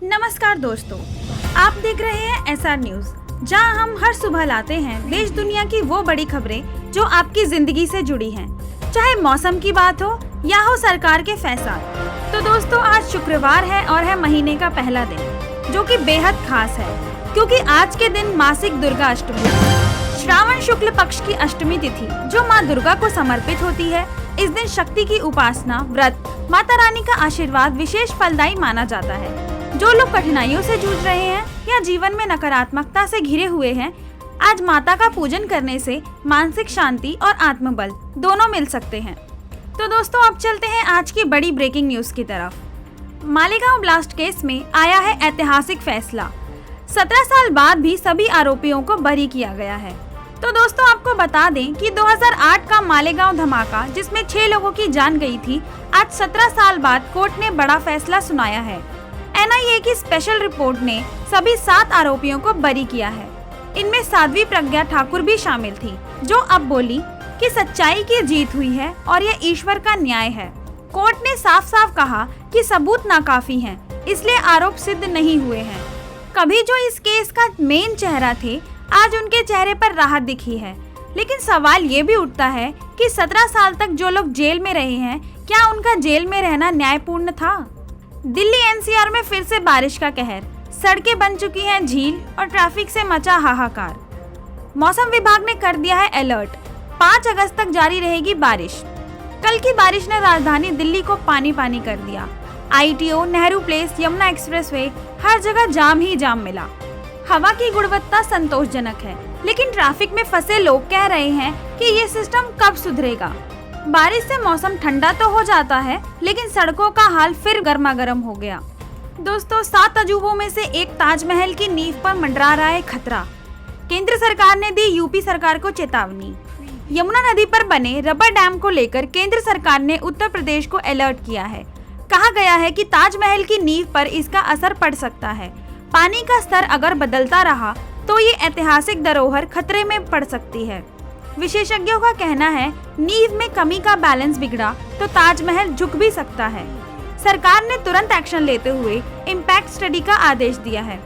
नमस्कार दोस्तों, आप देख रहे हैं SR न्यूज, जहां हम हर सुबह लाते हैं देश दुनिया की वो बड़ी खबरें जो आपकी जिंदगी से जुड़ी हैं, चाहे मौसम की बात हो या हो सरकार के फैसला। तो दोस्तों, आज शुक्रवार है और है महीने का पहला दिन, जो कि बेहद खास है क्योंकि आज के दिन मासिक दुर्गा अष्टमी, श्रावण शुक्ल पक्ष की अष्टमी तिथि जो माँ दुर्गा को समर्पित होती है। इस दिन शक्ति की उपासना, व्रत, माता रानी का आशीर्वाद विशेष फलदायी माना जाता है। जो लोग कठिनाइयों से जूझ रहे हैं या जीवन में नकारात्मकता से घिरे हुए हैं, आज माता का पूजन करने से मानसिक शांति और आत्मबल दोनों मिल सकते हैं। तो दोस्तों, अब चलते हैं आज की बड़ी ब्रेकिंग न्यूज की तरफ। मालेगांव ब्लास्ट केस में आया है ऐतिहासिक फैसला। 17 साल बाद भी सभी आरोपियों को बरी किया गया है। तो दोस्तों, आपको बता दें कि 2008 का मालेगांव धमाका, जिसमें 6 लोगों की जान गई थी, आज 17 साल बाद कोर्ट ने बड़ा फैसला सुनाया है। NIA की स्पेशल रिपोर्ट ने सभी 7 आरोपियों को बरी किया है। इनमें साध्वी प्रज्ञा ठाकुर भी शामिल थी, जो अब बोली कि सच्चाई की जीत हुई है और यह ईश्वर का न्याय है। कोर्ट ने साफ साफ कहा कि सबूत नाकाफी हैं, इसलिए आरोप सिद्ध नहीं हुए हैं। कभी जो इस केस का मेन चेहरा थे, आज उनके चेहरे पर राहत दिखी है। लेकिन सवाल ये भी उठता है कि 17 साल तक जो लोग जेल में रहे हैं, क्या उनका जेल में रहना न्यायपूर्ण था? दिल्ली NCR में फिर से बारिश का कहर, सड़कें बन चुकी हैं झील और ट्रैफिक से मचा हाहाकार। मौसम विभाग ने कर दिया है अलर्ट, 5 अगस्त तक जारी रहेगी बारिश। कल की बारिश ने राजधानी दिल्ली को पानी पानी कर दिया। ITO, Nehru place, Yamuna expressway, हर जगह जाम ही जाम मिला। हवा की गुणवत्ता संतोषजनक है, लेकिन ट्रैफिक में फंसे लोग कह रहे हैं कि ये सिस्टम कब सुधरेगा। बारिश से मौसम ठंडा तो हो जाता है, लेकिन सड़कों का हाल फिर गर्मागर्म हो गया। दोस्तों, 7 अजूबों में से एक ताजमहल की नींव पर मंडरा रहा है खतरा। केंद्र सरकार ने दी UP सरकार को चेतावनी। यमुना नदी पर बने रबर डैम को लेकर केंद्र सरकार ने उत्तर प्रदेश को अलर्ट किया है। कहा गया है कि ताजमहल की नींव पर इसका असर पड़ सकता है। पानी का स्तर अगर बदलता रहा तो ये ऐतिहासिक धरोहर खतरे में पड़ सकती है। विशेषज्ञों का कहना है, नींव में कमी का बैलेंस बिगड़ा तो ताजमहल झुक भी सकता है। सरकार ने तुरंत एक्शन लेते हुए इम्पैक्ट स्टडी का आदेश दिया है।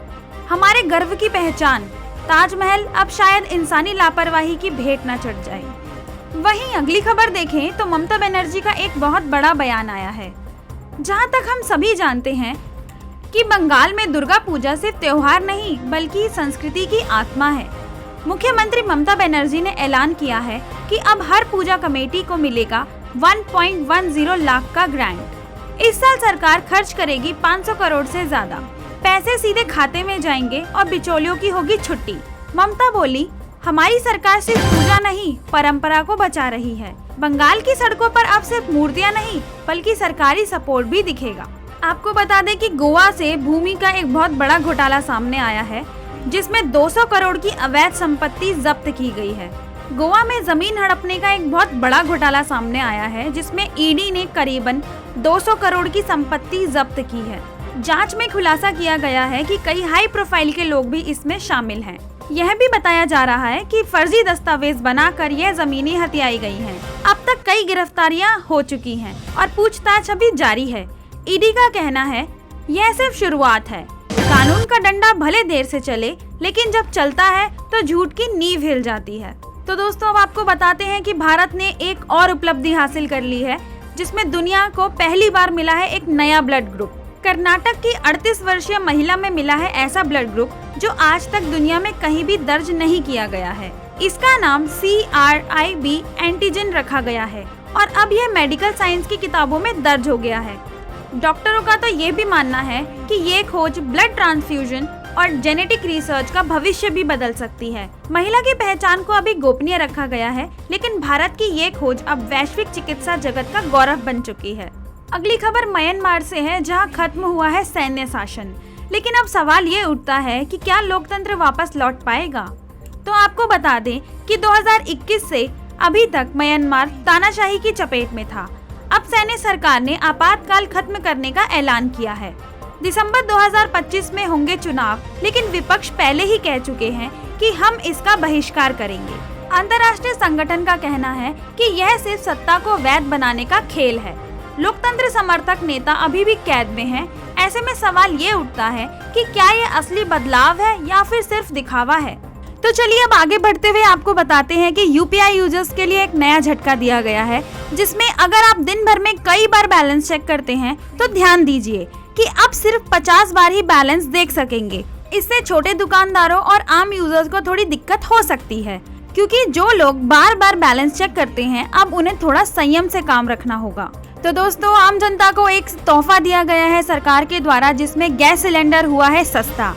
हमारे गर्व की पहचान ताजमहल अब शायद इंसानी लापरवाही की भेंट न चढ़ जाए। वहीं अगली खबर देखें तो ममता बनर्जी का एक बहुत बड़ा बयान आया है। जहां तक हम सभी जानते हैं कि बंगाल में दुर्गा पूजा सिर्फ त्योहार नहीं बल्कि संस्कृति की आत्मा है। मुख्यमंत्री ममता बनर्जी ने ऐलान किया है कि अब हर पूजा कमेटी को मिलेगा 1.10 लाख का ग्रांट। इस साल सरकार खर्च करेगी 500 करोड़ से ज्यादा। पैसे सीधे खाते में जाएंगे और बिचौलियों की होगी छुट्टी। ममता बोली, हमारी सरकार सिर्फ पूजा नहीं, परंपरा को बचा रही है। बंगाल की सड़कों पर अब सिर्फ मूर्तियां नहीं बल्कि सरकारी सपोर्ट भी दिखेगा। आपको बता दें कि गोवा से भूमि का एक बहुत बड़ा घोटाला सामने आया है, जिसमें 200 करोड़ की अवैध संपत्ति जब्त की गई है। गोवा में जमीन हड़पने का एक बहुत बड़ा घोटाला सामने आया है, जिसमें ED ने करीबन 200 करोड़ की संपत्ति जब्त की है। जांच में खुलासा किया गया है कि कई हाई प्रोफाइल के लोग भी इसमें शामिल हैं। यह भी बताया जा रहा है कि फर्जी दस्तावेज बनाकर यह जमीनें हथियाई गई हैं। अब तक कई गिरफ्तारियां हो चुकी हैं और पूछताछ अभी जारी है। ED का कहना है, यह सिर्फ शुरुआत है। कानून का डंडा भले देर से चले, लेकिन जब चलता है तो झूठ की नींव हिल जाती है। तो दोस्तों, अब आपको बताते हैं कि भारत ने एक और उपलब्धि हासिल कर ली है, जिसमें दुनिया को पहली बार मिला है एक नया ब्लड ग्रुप। कर्नाटक की 38 वर्षीय महिला में मिला है ऐसा ब्लड ग्रुप जो आज तक दुनिया में कहीं भी दर्ज नहीं किया गया है। इसका नाम CRIB एंटीजन रखा गया है और अब यह मेडिकल साइंस की किताबों में दर्ज हो गया है। डॉक्टरों का तो ये भी मानना है कि ये खोज ब्लड ट्रांसफ्यूजन और जेनेटिक रिसर्च का भविष्य भी बदल सकती है। महिला की पहचान को अभी गोपनीय रखा गया है, लेकिन भारत की ये खोज अब वैश्विक चिकित्सा जगत का गौरव बन चुकी है। अगली खबर म्यांमार से है, जहां खत्म हुआ है सैन्य शासन। लेकिन अब सवाल ये उठता है कि क्या लोकतंत्र वापस लौट पाएगा? तो आपको बता दें कि 2021 से अभी तक म्यांमार तानाशाही की चपेट में था। अब सैन्य सरकार ने आपातकाल खत्म करने का ऐलान किया है। दिसंबर 2025 में होंगे चुनाव, लेकिन विपक्ष पहले ही कह चुके हैं कि हम इसका बहिष्कार करेंगे। अंतर्राष्ट्रीय संगठन का कहना है कि यह सिर्फ सत्ता को वैध बनाने का खेल है। लोकतंत्र समर्थक नेता अभी भी कैद में हैं। ऐसे में सवाल ये उठता है कि क्या ये असली बदलाव है या फिर सिर्फ दिखावा है। तो चलिए अब आगे बढ़ते हुए आपको बताते हैं कि यूपीआई यूजर्स के लिए एक नया झटका दिया गया है, जिसमें अगर आप दिन भर में कई बार बैलेंस चेक करते हैं तो ध्यान दीजिए कि अब सिर्फ 50 बार ही बैलेंस देख सकेंगे। इससे छोटे दुकानदारों और आम यूजर्स को थोड़ी दिक्कत हो सकती है, क्योंकि जो लोग बार बार बैलेंस चेक करते हैं अब उन्हें थोड़ा संयम से काम रखना होगा। तो दोस्तों, आम जनता को एक तोहफा दिया गया है सरकार के द्वारा, जिसमें गैस सिलेंडर हुआ है सस्ता।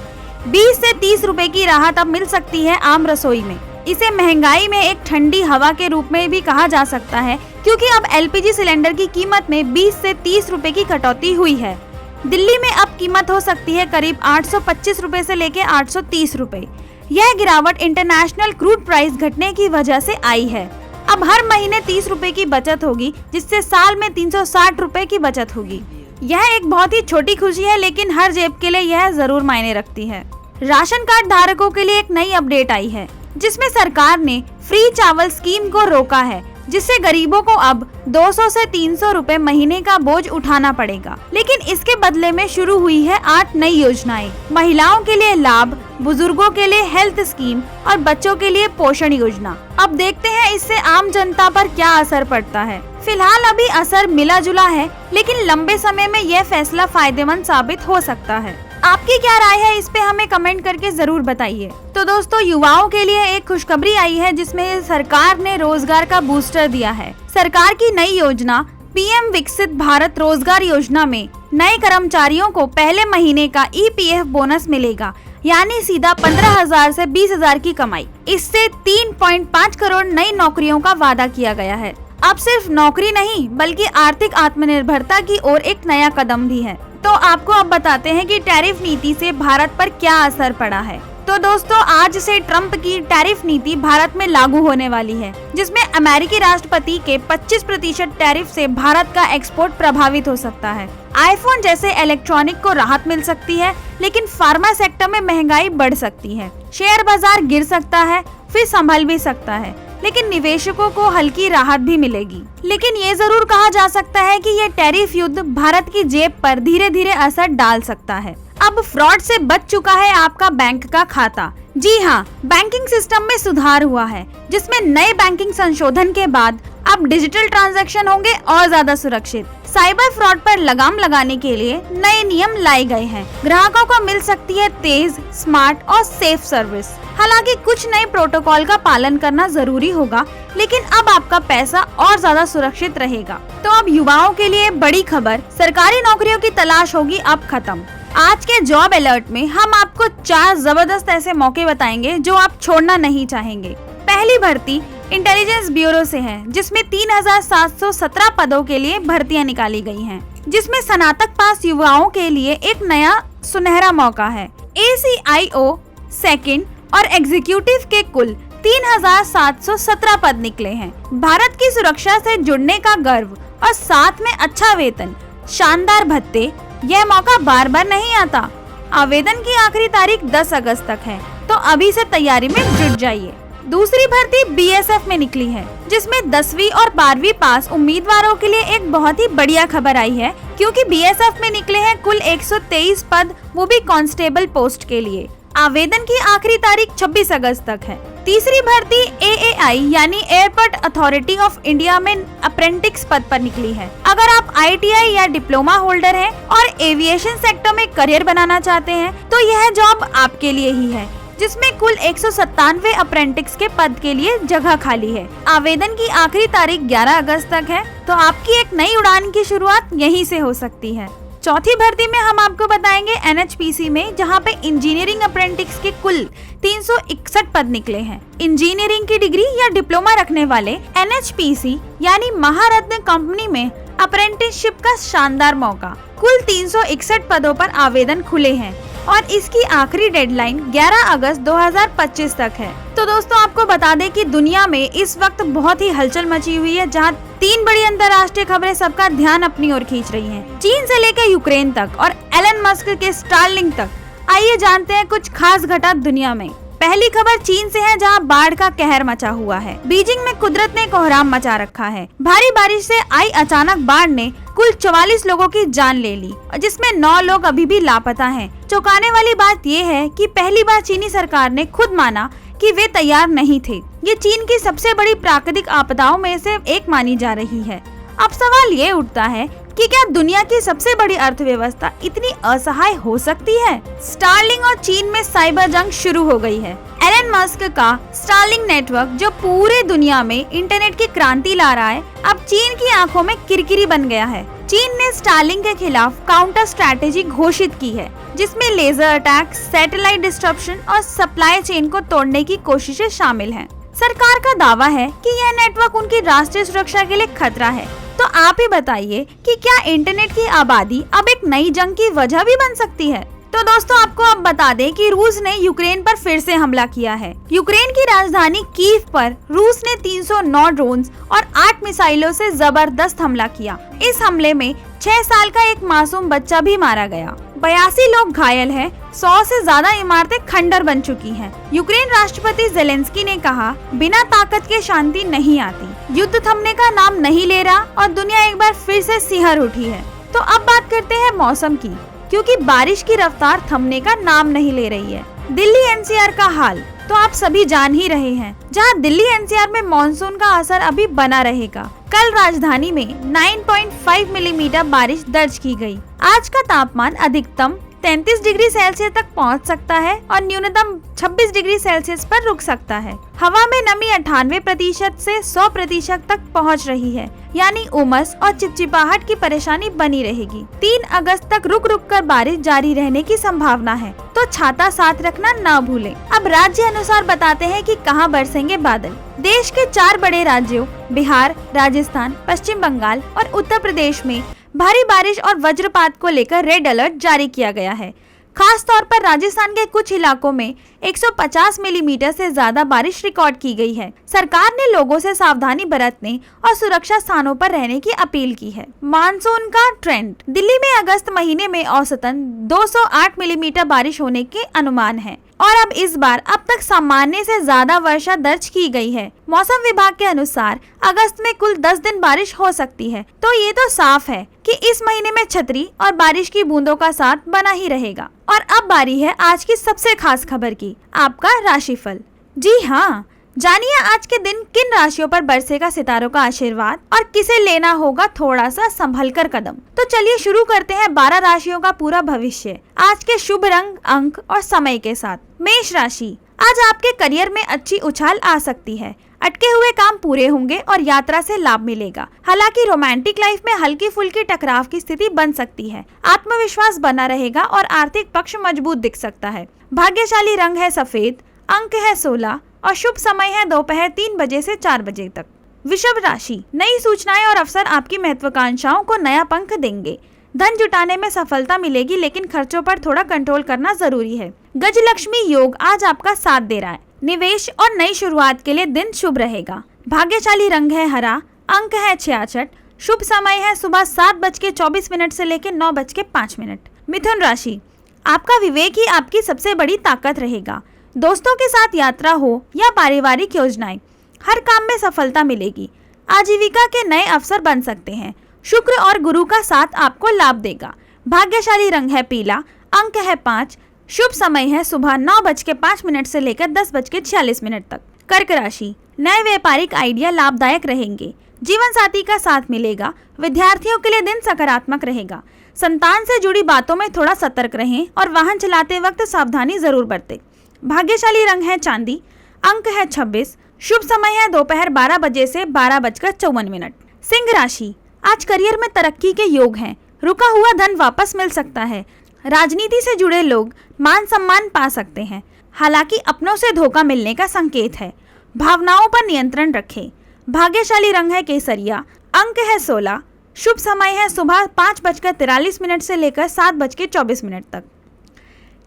20 से 30 रुपए की राहत अब मिल सकती है आम रसोई में। इसे महंगाई में एक ठंडी हवा के रूप में भी कहा जा सकता है, क्योंकि अब एलपीजी सिलेंडर की कीमत में 20 से 30 रुपए की कटौती हुई है। दिल्ली में अब कीमत हो सकती है करीब 825 रुपए से लेके 830 रुपए। यह गिरावट इंटरनेशनल क्रूड प्राइस घटने की वजह से आई है। अब हर महीने 30 रुपए की बचत होगी, जिससे साल में 360 रुपए की बचत होगी। यह एक बहुत ही छोटी खुशी है, लेकिन हर जेब के लिए यह जरूर मायने रखती है। राशन कार्ड धारकों के लिए एक नई अपडेट आई है, जिसमें सरकार ने फ्री चावल स्कीम को रोका है, जिससे गरीबों को अब 200 से 300 रुपए महीने का बोझ उठाना पड़ेगा। लेकिन इसके बदले में शुरू हुई है 8 नई योजनाएं। महिलाओं के लिए लाभ, बुजुर्गों के लिए हेल्थ स्कीम और बच्चों के लिए पोषण योजना। अब देखते हैं इससे आम जनता पर क्या असर पड़ता है। फिलहाल अभी असर मिला जुला है, लेकिन लंबे समय में यह फैसला फायदेमंद साबित हो सकता है। आपकी क्या राय है इस पे हमें कमेंट करके जरूर बताइए। तो दोस्तों, युवाओं के लिए एक खुशखबरी आई है, जिसमें सरकार ने रोजगार का बूस्टर दिया है। सरकार की नई योजना पीएम विकसित भारत रोजगार योजना में नए कर्मचारियों को पहले महीने का ईपीएफ बोनस मिलेगा, यानी सीधा 15,000 से 20,000 की कमाई। इससे 3.5 करोड़ नई नौकरियों का वादा किया गया है। अब सिर्फ नौकरी नहीं, बल्कि आर्थिक आत्मनिर्भरता की ओर एक नया कदम भी है। तो आपको अब बताते हैं कि टैरिफ नीति से भारत पर क्या असर पड़ा है। तो दोस्तों, आज से ट्रम्प की टैरिफ नीति भारत में लागू होने वाली है, जिसमें अमेरिकी राष्ट्रपति के 25% टैरिफ से भारत का एक्सपोर्ट प्रभावित हो सकता है। आईफोन जैसे इलेक्ट्रॉनिक को राहत मिल सकती है, लेकिन फार्मा सेक्टर में महंगाई बढ़ सकती है। शेयर बाजार गिर सकता है, फिर संभल भी सकता है, लेकिन निवेशकों को हल्की राहत भी मिलेगी। लेकिन ये जरूर कहा जा सकता है कि ये टैरिफ युद्ध भारत की जेब पर धीरे धीरे असर डाल सकता है। अब फ्रॉड से बच चुका है आपका बैंक का खाता। जी हाँ, बैंकिंग सिस्टम में सुधार हुआ है, जिसमें नए बैंकिंग संशोधन के बाद अब डिजिटल ट्रांजैक्शन होंगे और ज्यादा सुरक्षित। साइबर फ्रॉड पर लगाम लगाने के लिए नए नियम लाए गए हैं। ग्राहकों को मिल सकती है तेज, स्मार्ट और सेफ सर्विस। हालांकि कुछ नए प्रोटोकॉल का पालन करना जरूरी होगा, लेकिन अब आपका पैसा और ज्यादा सुरक्षित रहेगा। तो अब युवाओं के लिए बड़ी खबर, सरकारी नौकरियों की तलाश होगी अब खत्म। आज के जॉब अलर्ट में हम आपको 4 जबरदस्त ऐसे मौके बताएंगे जो आप छोड़ना नहीं चाहेंगे। पहली भर्ती इंटेलिजेंस ब्यूरो से है, जिसमें 3,717 पदों के लिए भर्तियां निकाली गई हैं, जिसमें स्नातक पास युवाओं के लिए एक नया सुनहरा मौका है। ACIO सेकंड और एग्जीक्यूटिव के कुल 3,717 पद निकले हैं। भारत की सुरक्षा से जुड़ने का गर्व और साथ में अच्छा वेतन, शानदार भत्ते, यह मौका बार बार नहीं आता। आवेदन की आखिरी तारीख 10 अगस्त तक है, तो अभी से तैयारी में जुट जाइए। दूसरी भर्ती BSF में निकली है, जिसमें 10वीं और 12वीं पास उम्मीदवारों के लिए एक बहुत ही बढ़िया खबर आई है, क्योंकि BSF में निकले हैं कुल 123 पद, वो भी कांस्टेबल पोस्ट के लिए। आवेदन की आखिरी तारीख 26 अगस्त तक है। तीसरी भर्ती AAI यानी एयरपोर्ट अथॉरिटी ऑफ इंडिया में अप्रेंटिस पद पर निकली है। अगर आप ITI या डिप्लोमा होल्डर हैं और एविएशन सेक्टर में करियर बनाना चाहते हैं, तो यह जॉब आपके लिए ही है, जिसमें कुल 197 अप्रेंटिस के पद के लिए जगह खाली है। आवेदन की आखिरी तारीख 11 अगस्त तक है, तो आपकी एक नई उड़ान की शुरुआत यहीं से हो सकती है। चौथी भर्ती में हम आपको बताएंगे NHPC में, जहां पे इंजीनियरिंग अप्रेंटिस के कुल 361 पद निकले हैं। इंजीनियरिंग की डिग्री या डिप्लोमा रखने वाले NHPC यानी महारत्न कंपनी में अप्रेंटिसशिप का शानदार मौका। कुल 361 पदों पर आवेदन खुले हैं और इसकी आखिरी डेडलाइन 11 अगस्त 2025 तक है। तो दोस्तों, आपको बता दें कि दुनिया में इस वक्त बहुत ही हलचल मची हुई है, जहां 3 बड़ी अंतर्राष्ट्रीय खबरें सबका ध्यान अपनी ओर खींच रही हैं। चीन से लेकर यूक्रेन तक और एलन मस्क के स्टारलिंक तक। आइए जानते हैं कुछ खास घटा दुनिया में। पहली खबर चीन से है, जहां बाढ़ का कहर मचा हुआ है। बीजिंग में कुदरत ने कोहराम मचा रखा है। भारी बारिश से आई अचानक बाढ़ ने कुल 44 लोगों की जान ले ली, जिसमें 9 लोग अभी भी लापता हैं। चौंकाने वाली बात ये है कि पहली बार चीनी सरकार ने खुद माना कि वे तैयार नहीं थे। ये चीन की सबसे बड़ी प्राकृतिक आपदाओं में से एक मानी जा रही है। अब सवाल ये उठता है कि क्या दुनिया की सबसे बड़ी अर्थव्यवस्था इतनी असहाय हो सकती है? स्टारलिंक और चीन में साइबर जंग शुरू हो गई है। एलन मस्क का स्टारलिंक नेटवर्क, जो पूरे दुनिया में इंटरनेट की क्रांति ला रहा है, अब चीन की आंखों में किरकिरी बन गया है। चीन ने स्टारलिंक के खिलाफ काउंटर स्ट्रैटेजी घोषित की है, जिसमें लेजर अटैक, सैटेलाइट डिस्ट्रप्शन और सप्लाई चेन को तोड़ने की कोशिशें शामिल हैं। सरकार का दावा है कि यह नेटवर्क उनकी राष्ट्रीय सुरक्षा के लिए खतरा है। तो आप ही बताइए कि क्या इंटरनेट की आबादी अब एक नई जंग की वजह भी बन सकती है? तो दोस्तों, आपको अब बता दें कि रूस ने यूक्रेन पर फिर से हमला किया है। यूक्रेन की राजधानी कीव पर रूस ने 309 ड्रोन्स और 8 मिसाइलों से जबरदस्त हमला किया। इस हमले में 6 साल का एक मासूम बच्चा भी मारा गया। 82 लोग घायल हैं। 100 से ज्यादा इमारतें खंडर बन चुकी हैं। यूक्रेन राष्ट्रपति जेलेंस्की ने कहा, बिना ताकत के शांति नहीं आती। युद्ध थमने का नाम नहीं ले रहा और दुनिया एक बार फिर से सिहर उठी है। तो अब बात करते हैं मौसम की, क्योंकि बारिश की रफ्तार थमने का नाम नहीं ले रही है। दिल्ली एनसीआर का हाल तो आप सभी जान ही रहे हैं, जहां दिल्ली एनसीआर में मानसून का असर अभी बना रहेगा। कल राजधानी में 9.5 मिलीमीटर बारिश दर्ज की गई। आज का तापमान अधिकतम 33 डिग्री सेल्सियस तक पहुंच सकता है और न्यूनतम 26 डिग्री सेल्सियस पर रुक सकता है। हवा में नमी 98% से 100% तक पहुंच रही है, यानी उमस और चिपचिपाहट की परेशानी बनी रहेगी। 3 अगस्त तक रुक रुक कर बारिश जारी रहने की संभावना है, तो छाता साथ रखना न भूलें। अब राज्य अनुसार बताते हैं कि कहां बरसेंगे बादल। देश के 4 बड़े राज्यों बिहार, राजस्थान, पश्चिम बंगाल और उत्तर प्रदेश में भारी बारिश और वज्रपात को लेकर रेड अलर्ट जारी किया गया है। खास तौर पर राजस्थान के कुछ इलाकों में 150 मिलीमीटर से ज्यादा बारिश रिकॉर्ड की गई है। सरकार ने लोगों से सावधानी बरतने और सुरक्षा स्थानों पर रहने की अपील की है। मानसून का ट्रेंड। दिल्ली में अगस्त महीने में औसतन 208 मिलीमीटर बारिश होने के अनुमान है और अब इस बार अब तक सामान्य से ज्यादा वर्षा दर्ज की गई है। मौसम विभाग के अनुसार अगस्त में कुल 10 दिन बारिश हो सकती है, तो ये तो साफ है कि इस महीने में छतरी और बारिश की बूंदों का साथ बना ही रहेगा। और अब बारी है आज की सबसे खास खबर की, आपका राशिफल। जी हाँ, जानिए आज के दिन किन राशियों पर बरसेगा सितारों का आशीर्वाद और किसे लेना होगा थोड़ा सा संभल कर कदम। तो चलिए शुरू करते हैं 12 राशियों का पूरा भविष्य आज के शुभ रंग, अंक और समय के साथ। मेष राशि, आज आपके करियर में अच्छी उछाल आ सकती है। अटके हुए काम पूरे होंगे और यात्रा से लाभ मिलेगा। हालांकि रोमांटिक लाइफ में हल्की फुल्की टकराव की स्थिति बन सकती है। आत्मविश्वास बना रहेगा और आर्थिक पक्ष मजबूत दिख सकता है। भाग्यशाली रंग है सफेद, अंक है 16 और शुभ समय है दोपहर 3 बजे से 4 बजे तक। वृषभ राशि, नई सूचनाएं और अवसर आपकी महत्वाकांक्षाओं को नया पंख देंगे। धन जुटाने में सफलता मिलेगी, लेकिन खर्चों पर थोड़ा कंट्रोल करना जरूरी है। गजलक्ष्मी योग आज आपका साथ दे रहा है। निवेश और नई शुरुआत के लिए दिन शुभ रहेगा। भाग्यशाली रंग है हरा, अंक है 66, शुभ समय है सुबह 7:24 से लेकर 9:05। मिथुन राशि, आपका विवेक ही आपकी सबसे बड़ी ताकत रहेगा। दोस्तों के साथ यात्रा हो या पारिवारिक योजनाएं, हर काम में सफलता मिलेगी। आजीविका के नए अवसर बन सकते हैं। शुक्र और गुरु का साथ आपको लाभ देगा। भाग्यशाली रंग है पीला, अंक है 5, शुभ समय है सुबह 9:05 से लेकर 10:46 तक। कर्क राशि, नए व्यापारिक आइडिया लाभदायक रहेंगे। जीवन साथी का साथ मिलेगा। विद्यार्थियों के लिए दिन सकारात्मक रहेगा। संतान से जुड़ी बातों में थोड़ा सतर्क रहें और वाहन चलाते वक्त सावधानी जरूर बरतें। भाग्यशाली रंग है चांदी, अंक है 26, शुभ समय है दोपहर 12 बजे से 12:54। सिंह राशि, आज करियर में तरक्की के योग हैं। रुका हुआ धन वापस मिल सकता है। राजनीति से जुड़े लोग मान सम्मान पा सकते हैं। हालांकि अपनों से धोखा मिलने का संकेत है। भावनाओं पर नियंत्रण रखें। भाग्यशाली रंग है केसरिया, अंक है 16, शुभ समय है सुबह 5:43 से लेकर 7:24 तक।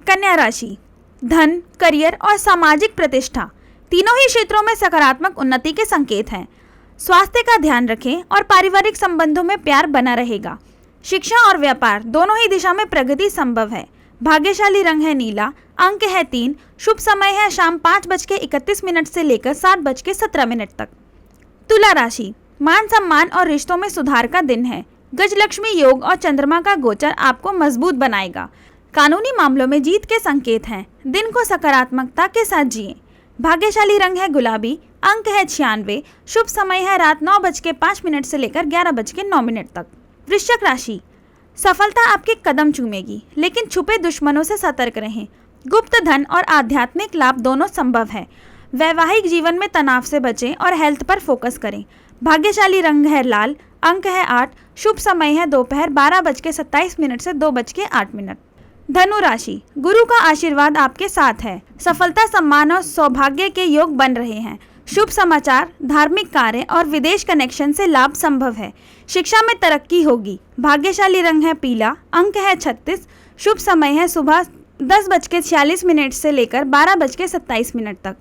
कन्या राशि, धन, करियर और सामाजिक प्रतिष्ठा तीनों ही क्षेत्रों में सकारात्मक उन्नति के संकेत हैं। स्वास्थ्य का ध्यान रखें और पारिवारिक संबंधों में प्यार बना रहेगा। शिक्षा और व्यापार दोनों ही दिशा में प्रगति संभव है। भाग्यशाली रंग है नीला, अंक है 3, शुभ समय है शाम 5:31 से लेकर 7:17 तक। तुला राशि, मान सम्मान और रिश्तों में सुधार का दिन है। गजलक्ष्मी योग और चंद्रमा का गोचर आपको मजबूत बनाएगा। कानूनी मामलों में जीत के संकेत हैं। दिन को सकारात्मकता के साथ जिएं। भाग्यशाली रंग है गुलाबी, अंक है 96, शुभ समय है रात 9:05 से लेकर 11:09 तक। वृश्चिक राशि, सफलता आपके कदम चूमेगी, लेकिन छुपे दुश्मनों से सतर्क रहें। गुप्त धन और आध्यात्मिक लाभ दोनों संभव है। वैवाहिक जीवन में तनाव से बचें और हेल्थ पर फोकस करें। भाग्यशाली रंग है लाल, अंक है 8, शुभ समय है दोपहर 12:27 से 2:08। धनु राशि, गुरु का आशीर्वाद आपके साथ है। सफलता, सम्मान और सौभाग्य के योग बन रहे हैं। शुभ समाचार, धार्मिक कार्य और विदेश कनेक्शन से लाभ संभव है। शिक्षा में तरक्की होगी। भाग्यशाली रंग है पीला, अंक है 36, शुभ समय है सुबह 10:46 से लेकर 12:27 तक।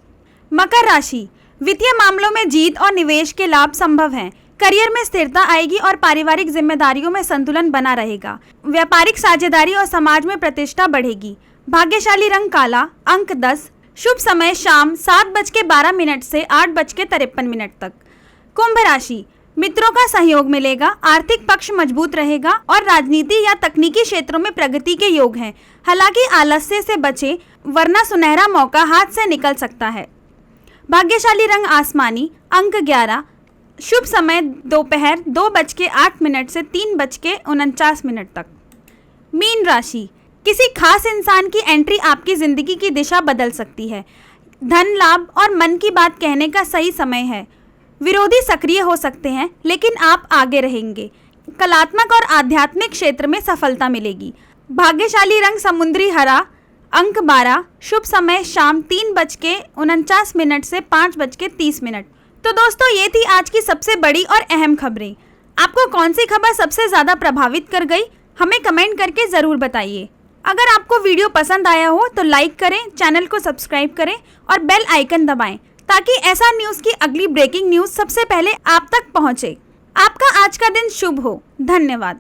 मकर राशि, वित्तीय मामलों में जीत और निवेश के लाभ संभव हैं। करियर में स्थिरता आएगी और पारिवारिक जिम्मेदारियों में संतुलन बना रहेगा। व्यापारिक साझेदारी और समाज में प्रतिष्ठा बढ़ेगी। भाग्यशाली रंग काला, अंक 10, शुभ समय शाम 7:12 से 8:53 तक। कुंभ राशि, मित्रों का सहयोग मिलेगा, आर्थिक पक्ष मजबूत रहेगा और राजनीति या तकनीकी क्षेत्रों में प्रगति के योग हैं। हालांकि आलस्य से बचें, वरना सुनहरा मौका हाथ से निकल सकता है। भाग्यशाली रंग आसमानी, अंक 11, शुभ समय दोपहर 2:08 से 3:49 तक। मीन राशि, किसी खास इंसान की एंट्री आपकी जिंदगी की दिशा बदल सकती है। धन लाभ और मन की बात कहने का सही समय है। विरोधी सक्रिय हो सकते हैं, लेकिन आप आगे रहेंगे। कलात्मक और आध्यात्मिक क्षेत्र में सफलता मिलेगी। भाग्यशाली रंग समुद्री हरा, अंक 12, शुभ समय शाम 3:49 से 5:30। तो दोस्तों, ये थी आज की सबसे बड़ी और अहम खबरें। आपको कौन सी खबर सबसे ज़्यादा प्रभावित कर गई, हमें कमेंट करके ज़रूर बताइए। अगर आपको वीडियो पसंद आया हो तो लाइक करें, चैनल को सब्सक्राइब करें और बेल आइकन दबाएं, ताकि ऐसा न्यूज़ की अगली ब्रेकिंग न्यूज़ सबसे पहले आप तक पहुंचे। आपका आज का दिन शुभ हो। धन्यवाद।